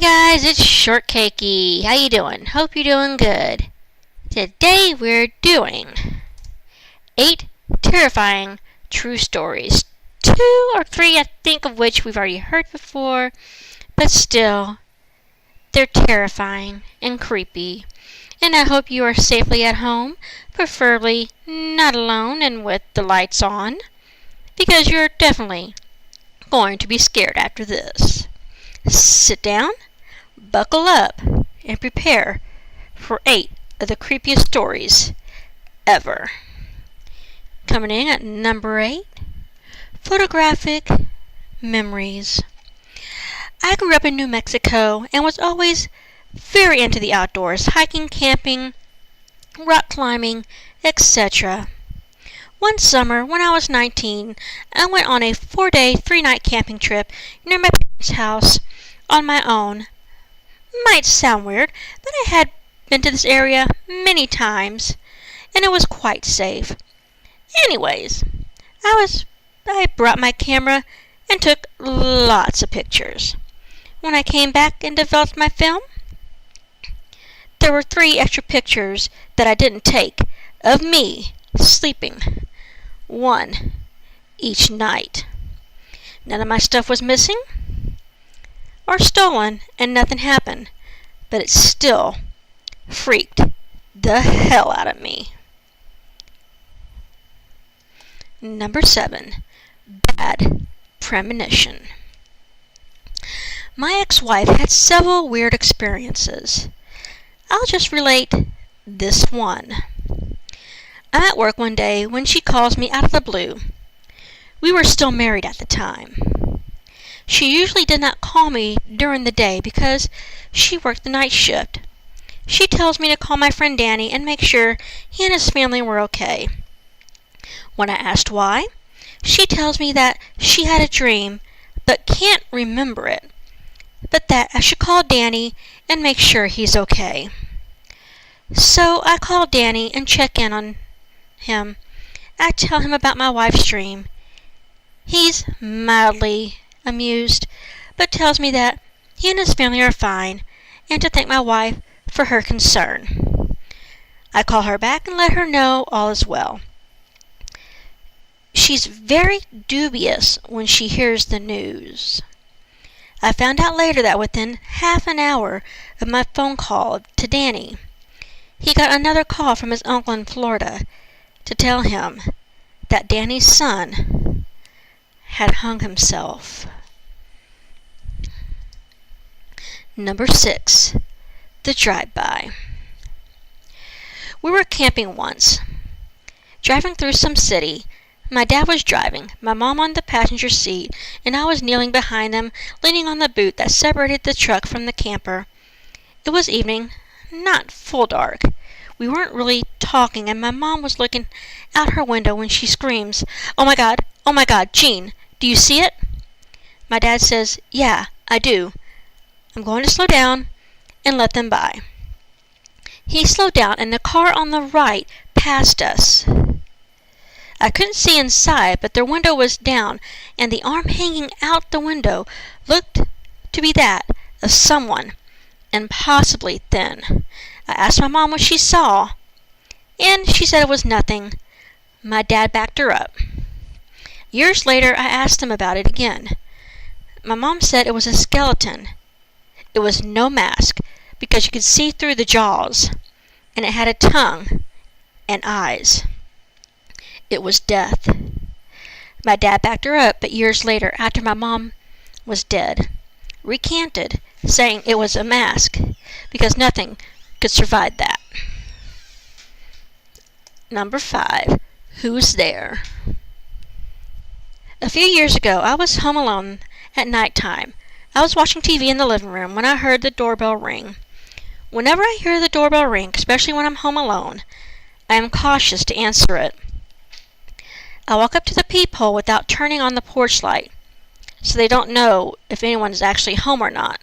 guys, it's Shortcakey. How you doing? Hope you're doing good. Today we're doing 8 terrifying true stories. 2 or 3 I think of which we've already heard before, but still, they're terrifying and creepy. And I hope you are safely at home, preferably not alone and with the lights on, because you're definitely going to be scared after this. Sit down, buckle up, and prepare for 8 of the creepiest stories ever. Coming in at number 8, photographic memories. I grew up in New Mexico and was always very into the outdoors, hiking, camping, rock climbing, etc. One summer, when I was 19, I went on a 4-day, 3-night camping trip near my parents' house on my own. Might sound weird, but I had been to this area many times, and it was quite safe. Anyways, I brought my camera and took lots of pictures. When I came back and developed my film, there were 3 extra pictures that I didn't take of me sleeping, 1 each night. None of my stuff was missing or stolen, and nothing happened, but it still freaked the hell out of me. Number 7, bad premonition. My ex-wife had several weird experiences. I'll just relate this one. I'm at work one day when she calls me out of the blue. We were still married at the time. She usually did not call me during the day because she worked the night shift. She tells me to call my friend Danny and make sure he and his family were okay. When I asked why, she tells me that she had a dream but can't remember it, but that I should call Danny and make sure he's okay. So I call Danny and check in on him. I tell him about my wife's dream. He's mildly amused, but tells me that he and his family are fine, and to thank my wife for her concern. I call her back and let her know all is well. She's very dubious when she hears the news. I found out later that within half an hour of my phone call to Danny, he got another call from his uncle in Florida to tell him that Danny's son had hung himself. Number 6, the drive-by. We were camping once. Driving through some city, my dad was driving, my mom on the passenger seat, and I was kneeling behind them, leaning on the boot that separated the truck from the camper. It was evening, not full dark. We weren't really talking, and my mom was looking out her window when she screams, "Oh my God, Gene, do you see it?" My dad says, "Yeah, I do. I'm going to slow down and let them by." He slowed down, and the car on the right passed us. I couldn't see inside, but their window was down, and the arm hanging out the window looked to be that of someone, and possibly thin. I asked my mom what she saw, and she said it was nothing. My dad backed her up. Years later, I asked him about it again. My mom said it was a skeleton. It was no mask, because you could see through the jaws, and it had a tongue and eyes. It was death. My dad backed her up, but years later, after my mom was dead, recanted, saying it was a mask, because nothing could survive that. Number 5, who's there? A few years ago, I was home alone at night time. I was watching TV in the living room when I heard the doorbell ring. Whenever I hear the doorbell ring, especially when I'm home alone, I am cautious to answer it. I walk up to the peephole without turning on the porch light, so they don't know if anyone is actually home or not,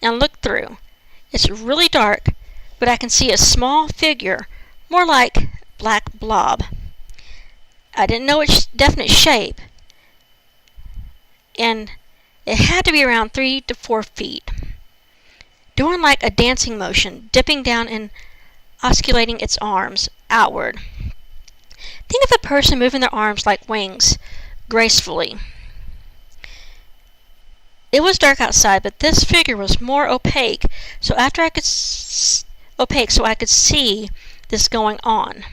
and look through. It's really dark, but I can see a small figure, more like black blob. I didn't know its definite shape, and it had to be around 3 to 4 feet. doing like a dancing motion, dipping down and osculating its arms outward. Think of a person moving their arms like wings, gracefully. It was dark outside, but this figure was more opaque, so I could see this going on.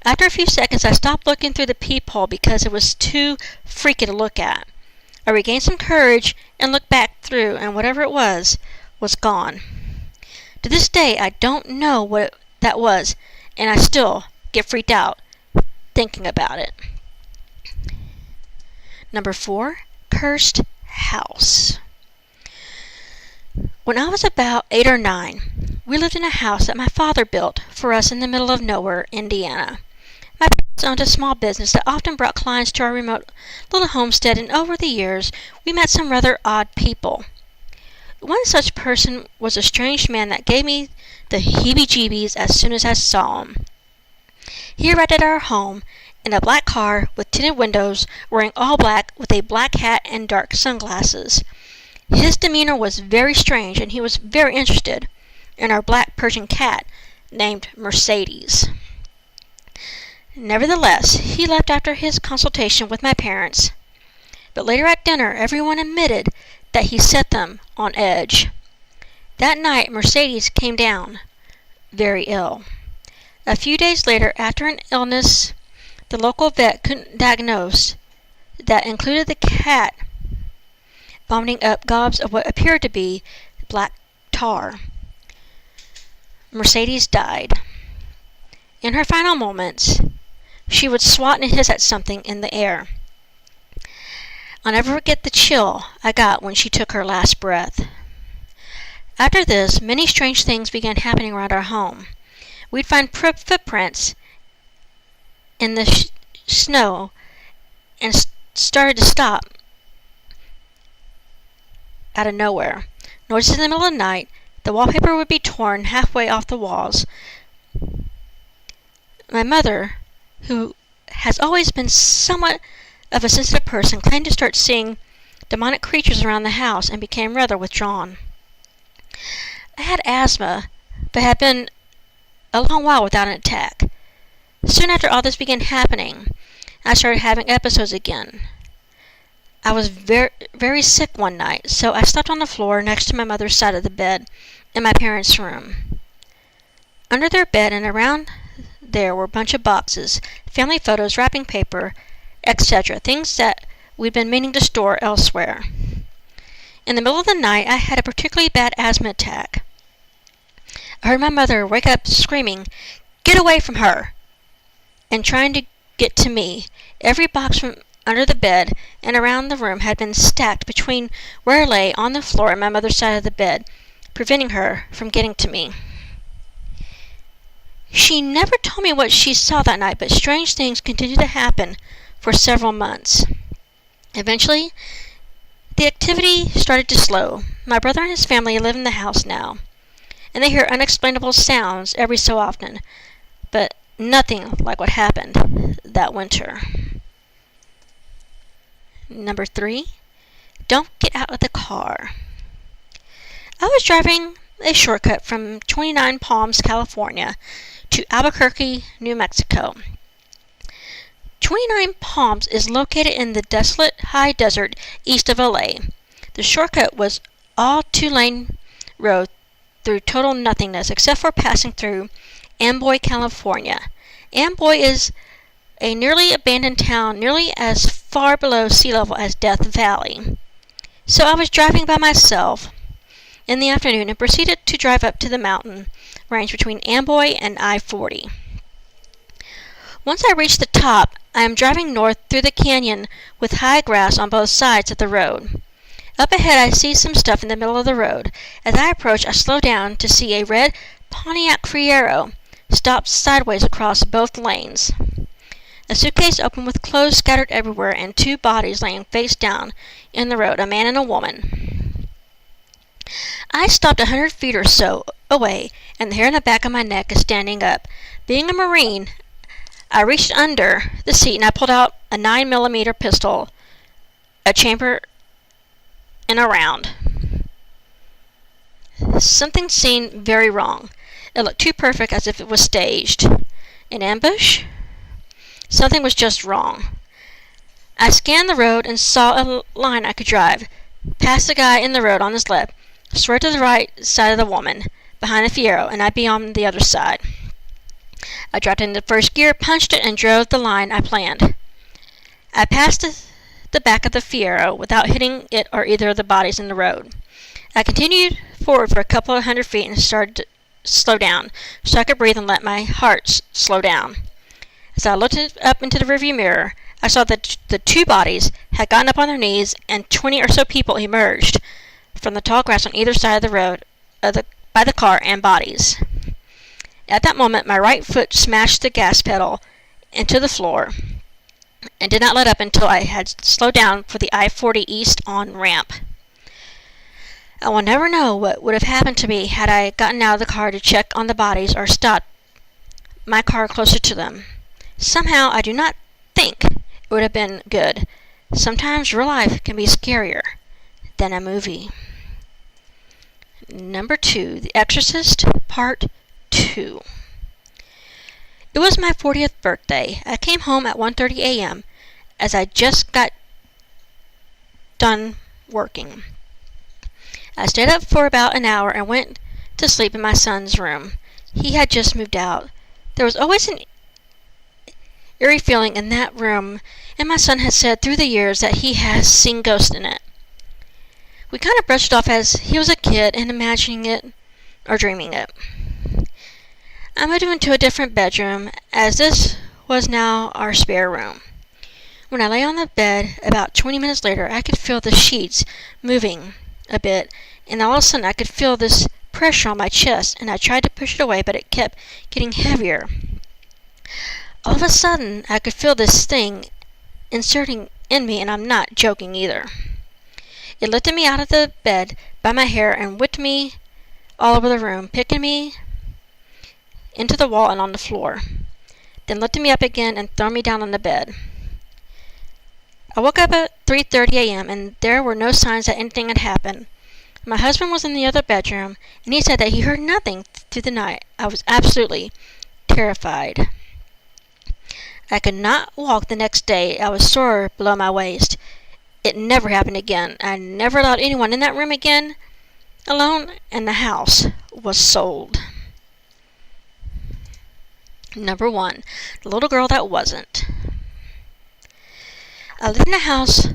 After a few seconds, I stopped looking through the peephole because it was too freaky to look at. I regained some courage and looked back through, and whatever it was gone. To this day, I don't know what that was, and I still get freaked out thinking about it. Number 4, cursed house. When I was about 8 or 9, we lived in a house that my father built for us in the middle of nowhere, Indiana. My parents owned a small business that often brought clients to our remote little homestead, and over the years we met some rather odd people. One such person was a strange man that gave me the heebie-jeebies as soon as I saw him. He arrived at our home in a black car with tinted windows, wearing all black with a black hat and dark sunglasses. His demeanor was very strange, and he was very interested in our black Persian cat named Mercedes. Nevertheless, he left after his consultation with my parents. But later at dinner, everyone admitted that he set them on edge. That night, Mercedes came down very ill. A few days later, after an illness the local vet couldn't diagnose, that included the cat vomiting up gobs of what appeared to be black tar, Mercedes died. In her final moments, she would swat and hiss at something in the air. I'll never forget the chill I got when she took her last breath. After this, many strange things began happening around our home. We'd find footprints in the snow and started to stop out of nowhere. Noises in the middle of the night. The wallpaper would be torn halfway off the walls. My mother, who has always been somewhat of a sensitive person, claimed to start seeing demonic creatures around the house and became rather withdrawn. I had asthma, but had been a long while without an attack. Soon after all this began happening, I started having episodes again. I was very sick one night, so I slept on the floor next to my mother's side of the bed in my parents' room. Under their bed and around there were a bunch of boxes, family photos, wrapping paper, etc., things that we'd been meaning to store elsewhere. In the middle of the night, I had a particularly bad asthma attack. I heard my mother wake up screaming, "Get away from her!" and trying to get to me. Every box from under the bed and around the room had been stacked between where I lay on the floor and my mother's side of the bed, preventing her from getting to me. She never told me what she saw that night, but strange things continued to happen for several months. Eventually, the activity started to slow. My brother and his family live in the house now, and they hear unexplainable sounds every so often, but nothing like what happened that winter. Number 3, don't get out of the car. I was driving a shortcut from 29 Palms, California to Albuquerque, New Mexico. 29 Palms is located in the desolate high desert east of LA. The shortcut was all 2-lane road through total nothingness except for passing through Amboy, California. Amboy is a nearly abandoned town nearly as far below sea level as Death Valley. So I was driving by myself in the afternoon and proceeded to drive up to the mountain range between Amboy and I-40. Once I reached the top, I am driving north through the canyon with high grass on both sides of the road. Up ahead I see some stuff in the middle of the road. As I approach, I slow down to see a red Pontiac Fiero stopped sideways across both lanes. A suitcase open with clothes scattered everywhere and 2 bodies laying face down in the road, a man and a woman. I stopped 100 feet or so away, and the hair on the back of my neck is standing up. Being a Marine, I reached under the seat and I pulled out a 9mm pistol, a chamber, and a round. Something seemed very wrong. It looked too perfect, as if it was staged. An ambush? Something was just wrong. I scanned the road and saw a line I could drive. Past the guy in the road on his left, swerve to the right side of the woman, behind the Fiero, and I'd be on the other side. I dropped into first gear, punched it, and drove the line I planned. I passed the back of the Fiero without hitting it or either of the bodies in the road. I continued forward for a couple of 100 feet and started to slow down, so I could breathe and let my heart slow down. As I looked up into the rearview mirror, I saw that the two bodies had gotten up on their knees, and 20 or so people emerged from the tall grass on either side of the road by the car and bodies. At that moment, my right foot smashed the gas pedal into the floor and did not let up until I had slowed down for the I-40 East on ramp. I will never know what would have happened to me had I gotten out of the car to check on the bodies or stopped my car closer to them. Somehow, I do not think it would have been good. Sometimes real life can be scarier than a movie. Number 2, The Exorcist, Part 2. It was my 40th birthday. I came home at 1:30 a.m. as I just got done working. I stayed up for about an hour and went to sleep in my son's room. He had just moved out. There was always an eerie feeling in that room, and my son has said through the years that he has seen ghosts in it. We kind of brushed it off as he was a kid and imagining it or dreaming it. I moved him into a different bedroom, as this was now our spare room. When I lay on the bed, about 20 minutes later, I could feel the sheets moving a bit, and all of a sudden I could feel this pressure on my chest, and I tried to push it away, but it kept getting heavier. All of a sudden, I could feel this thing inserting in me, and I'm not joking either. It lifted me out of the bed by my hair and whipped me all over the room, picking me into the wall and on the floor, then lifted me up again and threw me down on the bed. I woke up at 3:30 a.m. and there were no signs that anything had happened. My husband was in the other bedroom, and he said that he heard nothing through the night. I was absolutely terrified. I could not walk the next day. I was sore below my waist. It never happened again. I never allowed anyone in that room again alone, and the house was sold. Number 1, The Little Girl That Wasn't. I lived in a house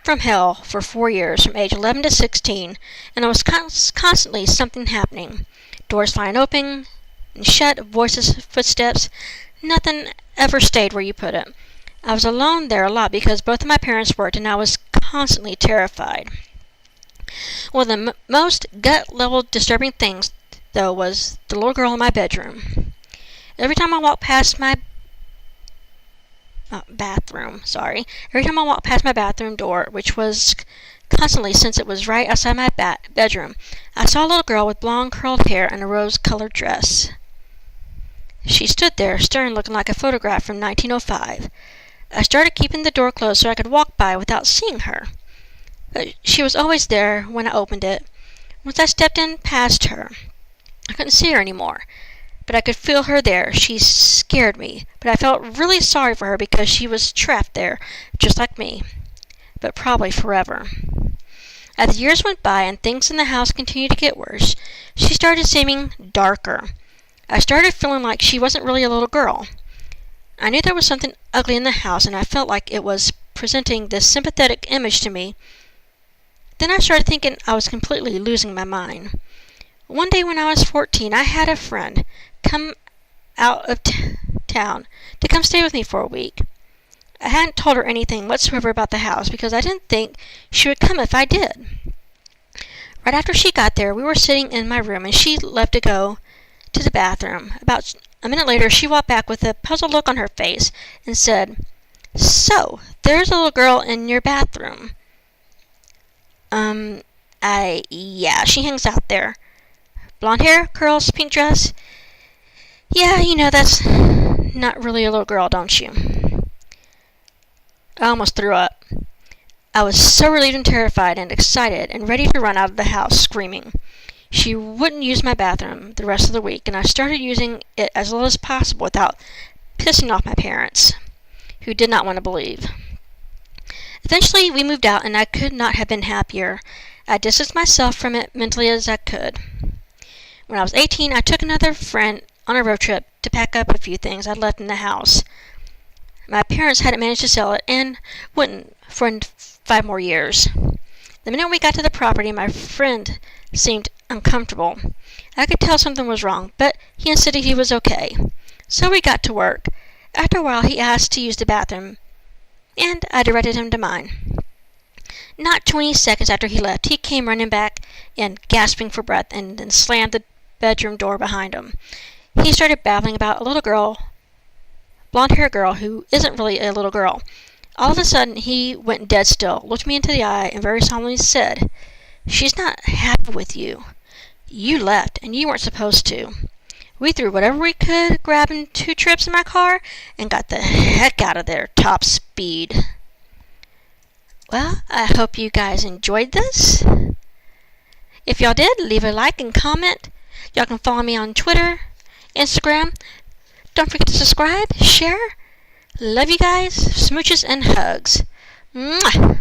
from hell for 4 years, from age 11 to 16, and there was constantly something happening. Doors flying open and shut, voices, footsteps. Nothing ever stayed where you put it. I was alone there a lot because both of my parents worked, and I was constantly terrified. One of the most gut-level disturbing things, though, was the little girl in my bedroom. Every time I walked past my bathroom door, which was constantly since it was right outside my bedroom, I saw a little girl with blonde curled hair and a rose-colored dress. She stood there, staring, looking like a photograph from 1905. I started keeping the door closed so I could walk by without seeing her. But she was always there when I opened it. Once I stepped in past her, I couldn't see her anymore, but I could feel her there. She scared me, but I felt really sorry for her because she was trapped there, just like me, but probably forever. As the years went by and things in the house continued to get worse, she started seeming darker. I started feeling like she wasn't really a little girl. I knew there was something ugly in the house, and I felt like it was presenting this sympathetic image to me. Then I started thinking I was completely losing my mind. One day when I was 14, I had a friend come out of town to come stay with me for a week. I hadn't told her anything whatsoever about the house because I didn't think she would come if I did. Right after she got there, we were sitting in my room, and she left to go to the bathroom. About a minute later, she walked back with a puzzled look on her face and said, "So, there's a little girl in your bathroom." Yeah, she hangs out there. Blonde hair, curls, pink dress. Yeah, you know, that's not really a little girl, don't you? I almost threw up. I was so relieved and terrified and excited and ready to run out of the house screaming. She wouldn't use my bathroom the rest of the week, and I started using it as little as possible without pissing off my parents, who did not want to believe. Eventually, we moved out, and I could not have been happier. I distanced myself from it mentally as I could. When I was 18, I took another friend on a road trip to pack up a few things I'd left in the house. My parents hadn't managed to sell it and wouldn't for 5 more years. The minute we got to the property, my friend seemed uncomfortable. I could tell something was wrong, but he insisted he was okay. So we got to work. After a while, he asked to use the bathroom, and I directed him to mine. Not 20 seconds after he left, he came running back in, gasping for breath, and then slammed the bedroom door behind him. He started babbling about a little girl, blonde-haired girl who isn't really a little girl. All of a sudden, he went dead still, looked me into the eye, and very solemnly said, "She's not happy with you. You left, and you weren't supposed to." We threw whatever we could, grabbing 2 trips in my car, and got the heck out of there, top speed. Well, I hope you guys enjoyed this. If y'all did, leave a like and comment. Y'all can follow me on Twitter, Instagram. Don't forget to subscribe, share. Love you guys. Smooches and hugs. Mwah!